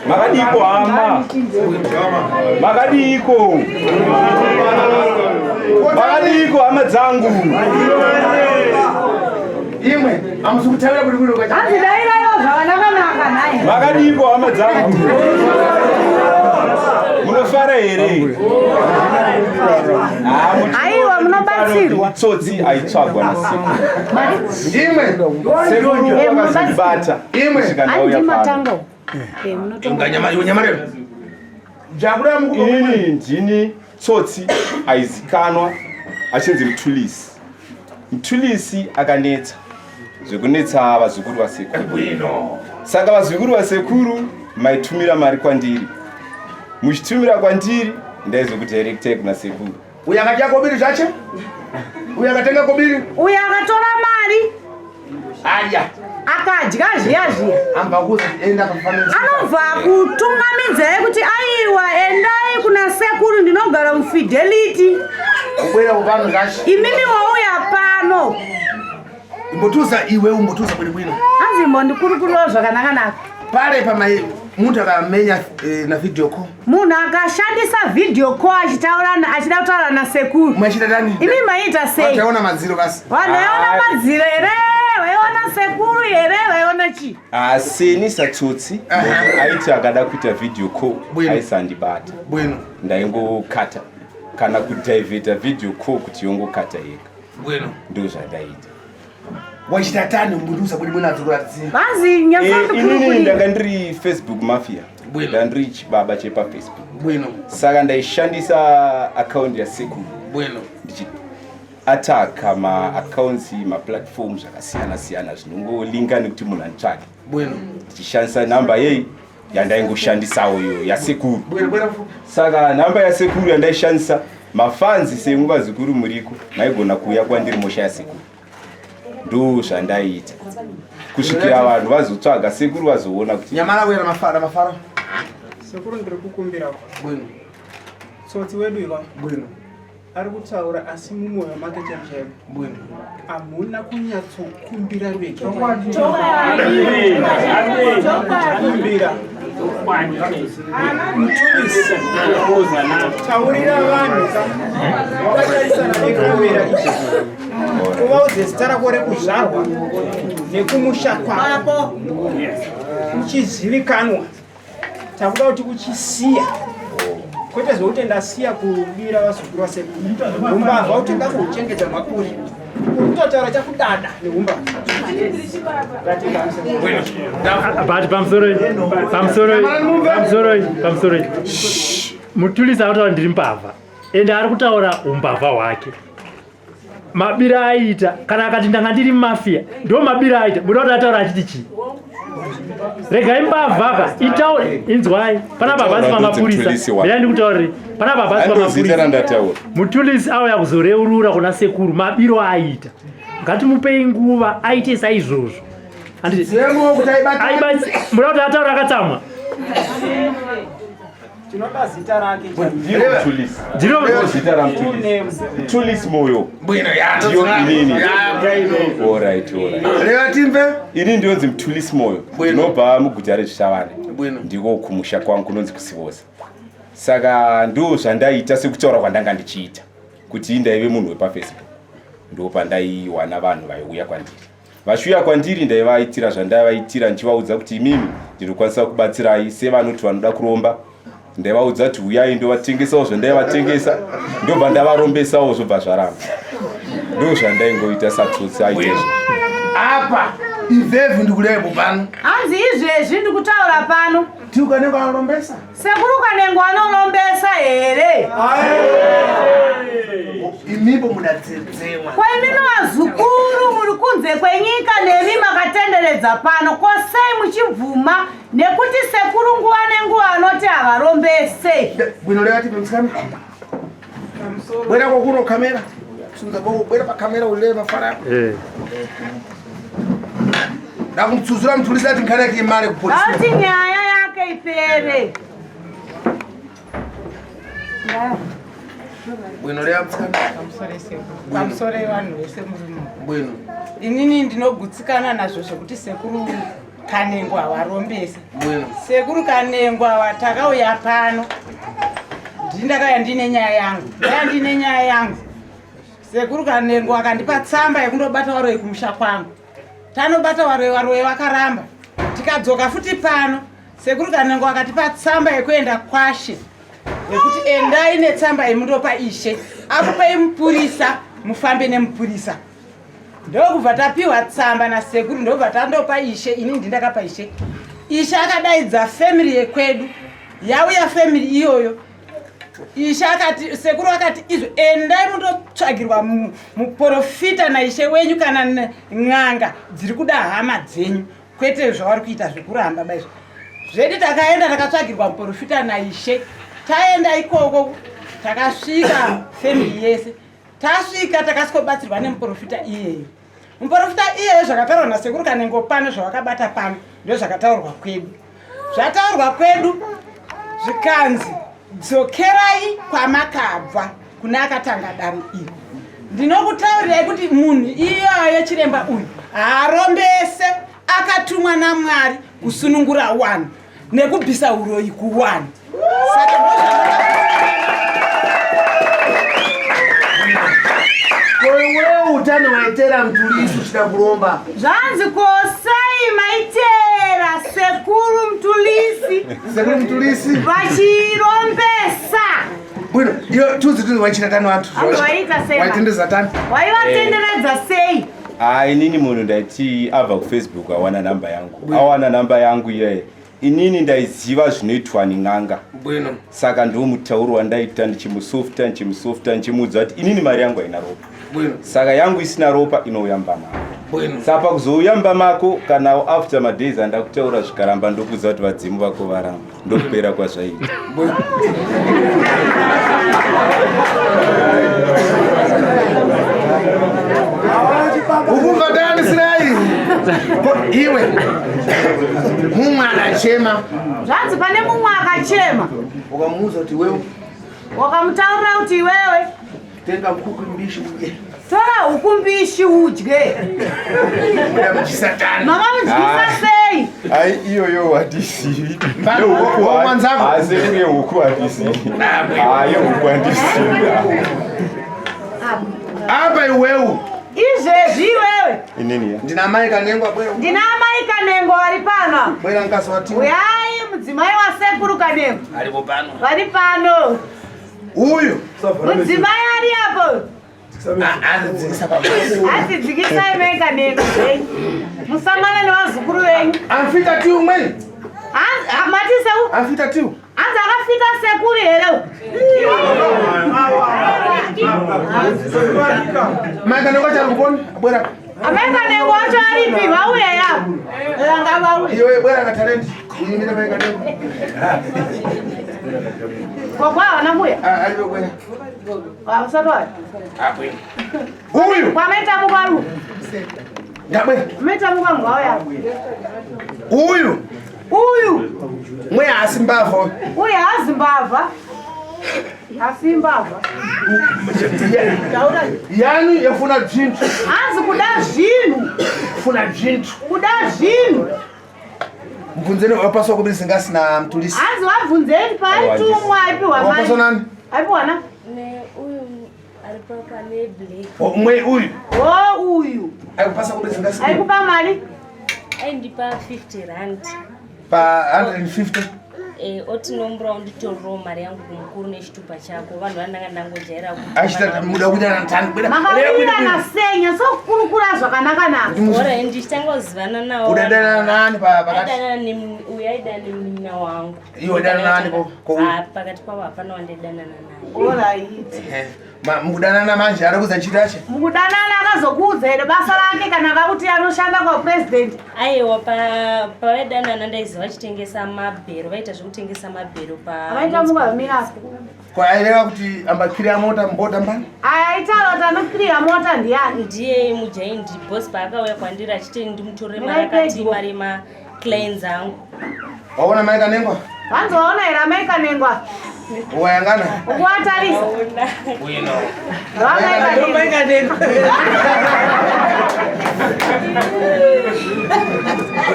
Magadiko ama. Magadiko. Magadiko ama zangu. Imwe, amsukutawira kuti kuno kwacha. Anzidaira yo zvakanaka naye. Magadiko ama zangu. Munofara here. Aiwa munobatsirwa. Tsotsi aitsvagwa na siku. Imwe. Sekuru akazibata. Imwe. Andi matango. Unyamarero. Jakura mukuba. Ini ndini tsotsi aizikanwa achinzi Mthulisi. Mthulisi akanetsa. Zvekunetsa vazukuru vasekuru. Saka vazukuru vasekuru maitumira mari kwandiri. Muchitumira kwandiri ndaizokudirectai kuna sekuru. Uya akadya kobiri zvache? Uya akatenga kobiri? Uya akatora mari. Aya. Akadya zviya. Amba kuzi enda kufanira. Anobva kutungamidza kuti aiwa endai kuna sekuru ndinogara mufidelity. Ubwera kupano zvache. Imimi wauya pano. Imbotuza iwe umbotuza bwino bwino. Anzi mbondikurukuriwa zvakanaka naka. Pare pamai muntu akamenya na video call. Munhu akashandisa video call achida kutaura na sekuru. Mwachita tani? Imi maita sei? Wataona madziro basi. Wanaona madziro ere, waiona sekuru ere, waiona chi? Asini satsotsi aiti akada kuita video call aisandibata. Bwino. Ndaingokata kana kudiveta video call kuti yongokata yega. Bwino. Ndo zvadaita. Wachita tani umbudusa bwino bwino adzikuratidzi. Bazi nyafandu inini ndanga ndiri Facebook mafia. Bwino. Ndandiri chibaba chepa Facebook. Bwino. Saka ndaishandisa account ya Sekuru. Bwino. Ndichi ataka ma accounts ma platforms akasiyana zvinongolinga nekuti munhu antsvake. Bwino. Ndichishandisa namba yei yandaingoshandisawo yo ya Sekuru. Bwino. Saka namba ya Sekuru yandaishandisa mafanzi senguva zikuru muriko maigona kuuya kwandiri mosha ya Sekuru. Ndo zvandaita kusvikira vanhu vazotsvaga Sekuru vazoona kuti nyamara wera mafara. Sekuru ndiri kukumbira. Bwino. Tsotsi wedu iwa. Bwino. Ari kutaura asi mumwoyo make chaizvo. Bwino. Hamuna kunyatsokumbira rweke. Kumbira. Mthulisi. Taurira vanhu vakaisana nekamera ichi. Uvaudze zita rako rekuzvarwa nekumusha kwako. Uchizivikanwa. Takuda kuti uchisiya. Kwete zvokuti ndasiya kubira vazukuru vasekuru. YeMbavha kuti ngakuchengeta makuri. Kutotaura chakudada neYeMbavha. But pamsoro. Mthulisi akutaura ndiri mbavha. Ende ari kutaura umbavha hwake. Mabira aita kana akati ndanga ndiri mafia ndo mabira aita muda kuti ataura achiti chi. Regai mbavha itaure inzwai pana baba asi pamapurisa ndira ndikutaurire pana baba asi pamapurisa Mthulisi auya kuzoreurura kuna Sekuru mabiro aita ngatimupei nguva aite saizvozvo handiti muda kuti ataura akatsamwa Tinoda zita rake. Ndiro zita ra Mthulisi moyo. Bwino ya. Ndiyo inini. Alright. Leo timbe. Ini ndionzi Mthulisi moyo. Ndinobva muguta reChishavane. Bwino. Ndiko kumusha kwangu kunonzi kusivosa. Saka ndo zvandaita sekutaura kwandanga ndichiita. Kuti ndaive munhu wepa Facebook. Ndo pandaiwana vanhu vaiuya kwandiri. Vashuya kwandiri ndaivaitira zvandaivaitira ndichivaudza kuti imimi ndinokwanisa kubatsirai sevanoti vanoda kuromba. Ndaivaudza kuti uyai ndovatengesawo zvandaivatengesa ndobva ndavarombesawo zvobva zvaramba. Ndo zvandaingoita satsotsi aitezvo. Apa izvezvi ndikulebo pano. Hanzi izvezvi ndikutaura pano. Ti Kanengo anombesa? Sekuru Kanengo anombesa here. imipo mudatsetsewa. Kwa imino wazukuru muri kunze kwenyika nemi makatenderedza pano kosei muchibvuma nekuti sekuru nguwa nenguwa anoti avarombese. Bwino leo ati mtsikana. Bwera kwa kuno kamera. Sunza kwa bwera pa kamera ulele mafara. Na kumtsuzura Mthulisi ati nkana yake imale ku polisi. Ati nyaya yake ipere. Bwino leo mtsikana. Pamusore vanhu vese muri Bwino. inini ndinogutsikana nazvo zvekuti sekuru Kanengo havarombese. Sekuru Kanengo takauya pano ndakauya ndine nyaya yangu. Sekuru Kanengo akandipa tsamba yekundobata waro yekumusha kwangu. Tanobata waro wakaramba. Tikadzoka futi pano Sekuru Kanengo akatipa tsamba yekuenda kwashe. Yekuti endai netsamba yemundopa Ishe. Akupai mupurisa mufambe nemupurisa. Ndokubva tapiwa tsamba nasekuru ndobva tandopa Ishe. Ini ndindakapa Ishe. Ishe akadaidza family yekwedu. Yauya family iyoyo. Ishe akati sekuru akati izvo endai mundotsvagirwa muprofita naishe wenyu kana n'anga dziri kuda hama dzenyu kwete zvavari kuita zvekuramba baizvo. Zvedu takaenda takatsvagirwa muprofita naishe. Taenda ikoko takasvika family yese. Tasvika takasikobatsirwa nemuprofita iyeyo. Muprofita iyeyo zvakataurwa nasekuru Kanengo pano zvawakabata pano ndio zvakataurwa kwedu. Zvataurwa kwedu zvikanzi dzokerai kwamakabva kuna akatanga danho iri. Ndinokutaurirai kuti munhu iyoyo chiremba uyu haarombese akatumwa naMwari kusunungura wanhu nekubvisa uroyi kuwanhu. Wewe utano waitera Mthulisi uchida kuromba. Zvanzi kosei maitera sekuru Mthulisi. Sekuru Mthulisi. Vachirombesa. Bwino, iyo tuzi waichita tano watu. Waita sei. Waitendeza tano. Waivatenderedza sei. Inini munhu ndati abva kuFacebook awana namba yangu. Awana namba yangu iye. Inini ndaiziva zvinoitwa n'anga. Bwino. Saka ndomutauro wandaita ndichimusofta ndichimuudza kuti inini mari yangu haina ropa. Bwino. Saka yangu isina ropa inouya mbama. Bwino. Saka kuzouya mbamako kana after my days andakutaura zvikaramba ndokuza kuti vadzimu vako varamba. Ndokupera kwazvaita. Bwino. Ukumvatani sinai. Iwe. Mumwana chema. Zvanzi pane mumwe akachema. Ukamuuza kuti wewe. Wakamutaurira kuti iwewe. Tenga mkuku mbishi udye. Tora hukumbishi udye. Mchisatani. Mama mjisa sei. Ai iyoyo hadisi. Wa mwanzako. Asenge huku hadisi. Ayo huku hadisi. Hapa iwewe. Izvezvi iwewe. Inini ya? Ndina mai Kanengo abwera. Ndina mai Kanengo ari pano. Bwera nkasi wati. Uyai mudzimai wasekuru Kanengo. Alipo pano. Vari pano. Uyu. Mudzimai ari apo. Adzikisa pano. Atidzikisai mai Kanengo. Musamana nevazukuru venyu. Amfita tiu mweni. Mati seu. Amfita tiu. Anzi akafita sekuru here. Mai Kanengo charikuponi. Bwera. Mai Kanengo wacho aripi vauya yapo. Ranga vauya. Iwe bwera katalenti. Uyimira mai Kanengo. Kwa wana muya. Alipo bwera. Wasatwa. Abwe. Uyu. Kwa meta mukaru. Ngabwe. Meta mukaru vauya. Uyu. Mwe asimbavha. Uyu azimbavha. Asimbavha. Yanu yafuna dzinthu. Hanzi kuda zvinhu. Funa dzinthu. Kuda zvinhu. Mvunzeni wapaswa kubisa ngasi na Mthulisi. Hanzi wabvunzeni paitumwa aipiwa mai. Wapaswa nani? Aipiwa na? Ne uyu aripa ne black. Mwe uyu. Uyu. Aikupasa kubisa ngasi. Aikupa mali? Aindipa 50 rand. Pa 150. Oti nombra unditorero mari yangu kumukuru nechitupa chako. Vanhu vandanga ndangojaira kuti. Ashita muda kuja na ntani. Makawira na senya so kurukura zvakanaka nazo. Ora ndichitanga kuzivana nawo. Udadana nani pa pakati? Adana uyu aidana nemunina wangu. Iwe dana nani ko? Pakati pavo hapana wandidanana naye. Alright. Mukudanana manje arakuza nchitache? Mukudanana akazokuudza here basa rake kana akakuti anoshanda kwa president. Aiwa pavaidanana ndaiziva vachitengesa mabhero, vaita zvekutengesa mabhero Avaita mukavamira. Kwa aireva kuti ambakwira mota mbota mbani? Aitaura kuti anokwira mota ndiani? Ndiye mujaindi boss paakauya kwandiri achiti ndimutorere mari akati mari maclients angu. Waona mai Kanengo? Vanzoona here mai Kanengo. Wayangana? Ukuwatarisa. Wino. Mai Kanengo.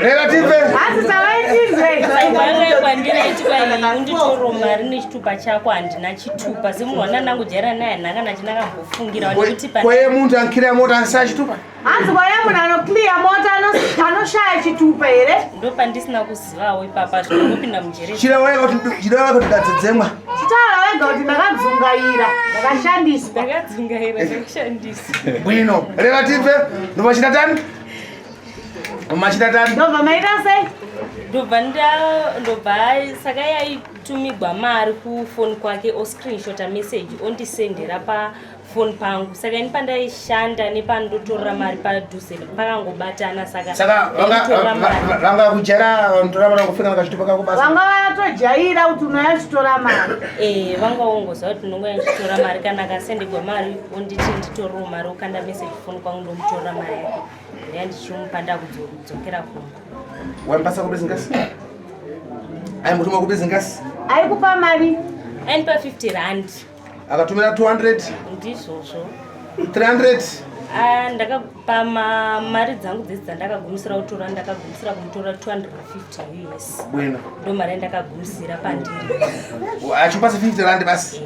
Relative. Asi savaitizve. Saibanga kwandiri achiti kwai unditoro mari nechitupa chako handina chitupa. Semunhu wandangu jaira naye nhakana chandakafungira kuti kwaye muntu ankwira mota asina chitupa? Hanzi kwaye munhu anoclear mota anoshaya chitupa here? Ndopandisina kuzivawo ipapa zvinopinda mujere. Chireweka kuti dadzedzemwa. Chitaura wega kuti ndakadzungaira, ndakashandiswa. Ndakadzungaira ndakushandisa. Bwino, relative, ndopachita tani? Machita tani? Ndobva maita sei? Ndobva saka yaitumigwa mari kufoni kwake oscreenshota message ondisendera pafoni pangu. Saka ini pandaishanda nepandotorera mari padhuze pakangobatana saka vanga kujera vantora vana kufika nakachitupa kako basa. Vanga vatojaira kuti unoyachitora mari. Vangaongoza kuti ndinonga yachitora mari kana akasendegwa mari onditi nditorero mari okanda message foni kwangu ndomutorera mari yake. Ndichimupa ndakudzokera kumba. Wampasa kubusiness? Ai mutuma kubusiness? Aikupa mari? Ainipa 50 rand. Akatumira 200? Ndizvozvo. 300? Ndakapa mari dzangu dzese dzandakagumisira kutora ndakagumisira kumutora 250 US. Bwino. Ndo mari yandakagumisira pandiri. Achipasa 50 rand basi.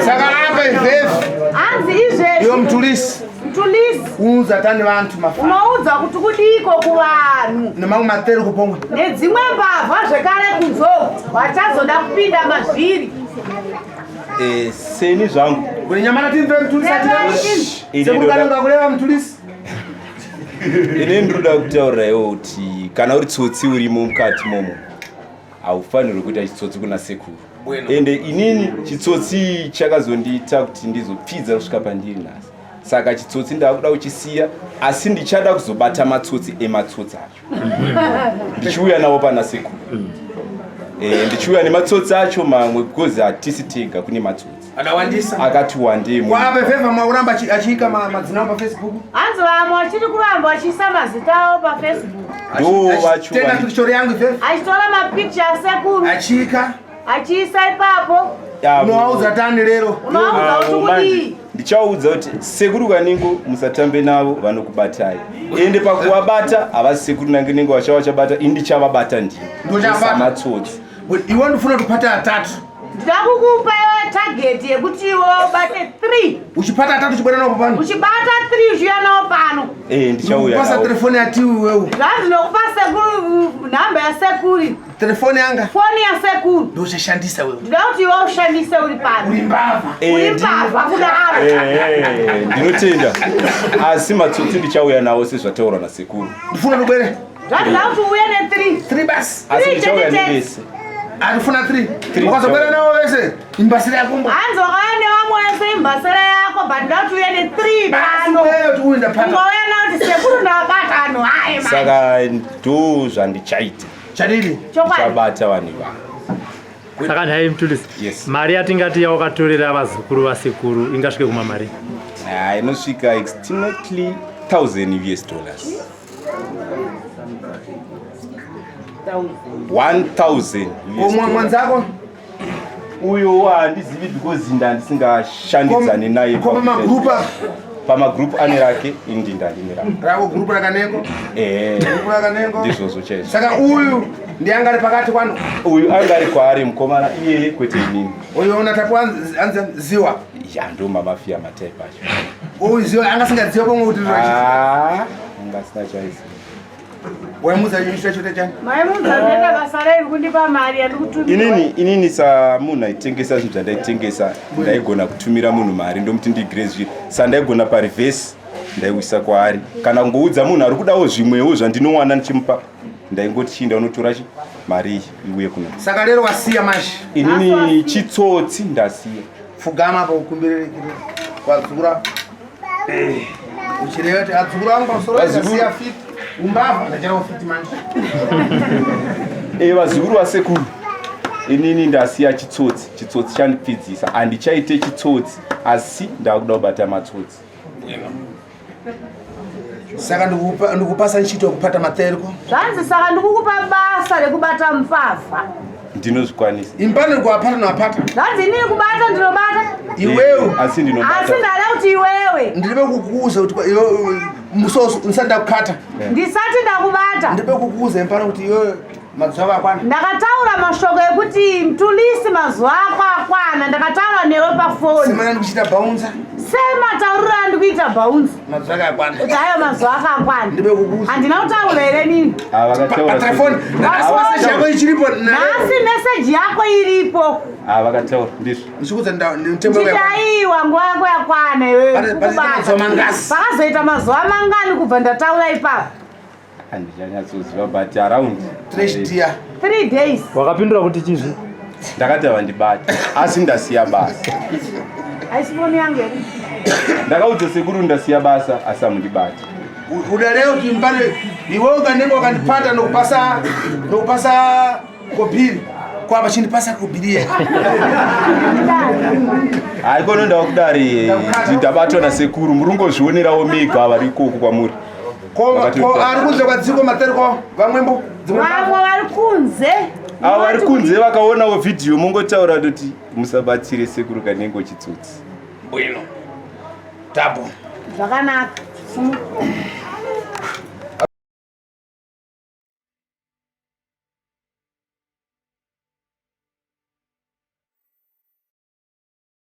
Saka apa izvezvi? Hanzi izvezvi. Iwe Mthulisi. Mthulisi. Unza tani vantu mafana. Unoudza kuti kudiko kuvanhu. Nemangu materi kupongwe. Nedzimwe mbavha zvekare kunzou. Vachazoda kupinda mazviri. Seni zvangu. Kune nyamana timve Mthulisi ati. Sekuru Kanengo kureva Mthulisi. Ine ndoda kutaurawo kuti kana uri tsotsi urimo mukati momo haufaniri kuita chitsotsi kuna Sekuru. Ende inini chitsotsi chakazondiita kuti ndizopfidza kusvika pandiri nhasi. Saka chitsotsi ndakuda kuchisiya asi ndichada kuzobata matsotsi ematsotsi acho. Ndichiuya nawo pana Sekuru. Ndichiuya nematsotsi acho mamwe because hatisi tega kune matsotsi. Akawandisa. Akati wandei. Kwa YeMbavha mauramba achika madzina pa Facebook. Hanzi vamwe vachiri kuramba vachiisa mazita avo paFacebook. Ndo vacho. Tenga picture yangu izvezvi. Achitora mapicture aSekuru. Achika. Achiisa ipapo. Unoaudza tani lero? Unoaudza kuti kudii? Ndichaudza kuti Sekuru Kanengo musatambe navo vanokubatai. Ende pakuwabata havasi Sekuru Kanengo vachavachabata indichavabata ndini. Ndochabata matsotsi. Iwe ndofuna kupata atatu. Ndakukupa iwe target yekuti iwe ubate 3. Uchipata atatu chibwana nawo pano. Uchibata 3 zviya nawo pano. Ndichauya nawo. Pasa telefoni yati wewe. Zvanzi nokupa Sekuru namba yaSekuru. Telefoni yanga. Foni yaSekuru. Ndochashandisa wewe. Ndinoda kuti iwe ushandise uri pano. YeMbavha. Uri mbavha kudaro. Ndinotenda. Asi matsotsi ndichauya nawo sezvataura naSekuru. Ndifuna ndibwere. Zvanzi kuti uye ne 3. 3 basi. Asi ndichauya nevese. Andifuna 3. Wakazobwera nawo wese. Imbasira yakumbo. Hanzi wakauya nevamwe wese imbasira yako but ndinoda kuti uye ne 3 pano. Wewe tu uenda pano. Ungauya nawo kuti Sekuru ndabata anhu hayi manje. Saka ndo zvandichaita. Chadini. Chabata vanhu ivavo. Saka nhai Mthulisi. Yes. Mari yatingati yawakatorera vazukuru vaSekuru ingasvike kuma mari? Inosvika estimately $1,000 US. 1,000 US. Mwanzako? Uyo handizivi because ndandisingashanidzane naye. Kopa magrupa. Pamagroup ane rake indi ndandine rake. Rako group rakanengo? Group rakanengo. Ndizvozvo chaizvo. Saka uyu ndiangari pakati kwano? Uyu angari kwaari mukomana iyeye kwete inini. Uyu unatapuwa anziwa? Ndo mamafia mataipa acho. Uyu ziwa angasingadziwa pomwe kuti angasina chaiziva. Waimuza nyisha chote chani. Maimuza ndenda kasarei kundipa mari andikutumira. Inini sa munhu aitengesa zvinhu zvandaitengesa ndaigona kutumira munhu mari ndomuti ndigrace sa ndaigona parivhesi ndaiwisa kwaari kana kungoudza munhu ari kudawo zvimwewo zvandinowana ndichimupa ndaingoti chinda unotora mari iyi iuye kuno. Saka lero wasiya mashi. Inini chitsotsi ndasiya. Fugama pa ukumbirire kwadzura. Uchireyoti adzura wangu pasoro ndasiya fit. Umbavha ndachara fit manje. Vazukuru vasekuru. Inini ndasiya chitsotsi chandipidzisa handichaite chitsotsi asi ndakuda kubata matsotsi. Saka ndikupasa ntchito yokupata matereko. Zvanzi saka ndikukupa basa rekubata mpavha. Ndinozvikwanisa. Impano ndikuwapata nawapata. Zvanzi inini kubata ndinobata. Iwewe. Asi ndinobata. Asi ndada kuti iwewe. Ndiribe kukuuza kuti musoso ndisanda kukata. Ndisati ndakubata. Ndiribe kukuuza impano kuti iwewe mazuva akwana. Ndakataura mashoko ekuti Mthulisi mazuva ako akwana. Ndakataura newe pafoni. Semana ndikuchita bouncer. Sema taurira ndikuita bounce. Mazuva akwana. Kuti hayo mazuva ako akwana. Ndibe kukuuza. Handina kutaura here nini? Vakataura. Telefoni. Nasi yako ichiripo. Nasi message yako iripo. Vakataura ndizvo. Ndikuudza ndimtembo yako. Chitaiwa nguva yako yakwana iwewe. Pakazoita mazuva mangani kubva ndataura ipapo. Handichanyatsozviva but around 3 days. Wakapindura kuti chizvi? Ndakati vandibata asi ndasiya basa. Aisifoni yangu eri. Ndakaudza sekuru ndasiya basa asi amundibata. Uda leo timpane iwewe ukanengo ukandipata nokupasa kopiri. Kwaba chinipasa kubiria. Haiko nondawa kudari ndabatwa nasekuru murungozvionerawo mega vari ikoko kwamuri. Ko ari kunze kwadziko matereko vamwembo. Vamwe vari kunze. Avo vari kunze vakaonawo vhidhiyo mungotaura kuti musabatsire sekuru Kanengo chitsotsi. Bueno. Tabo. Zvakanaka.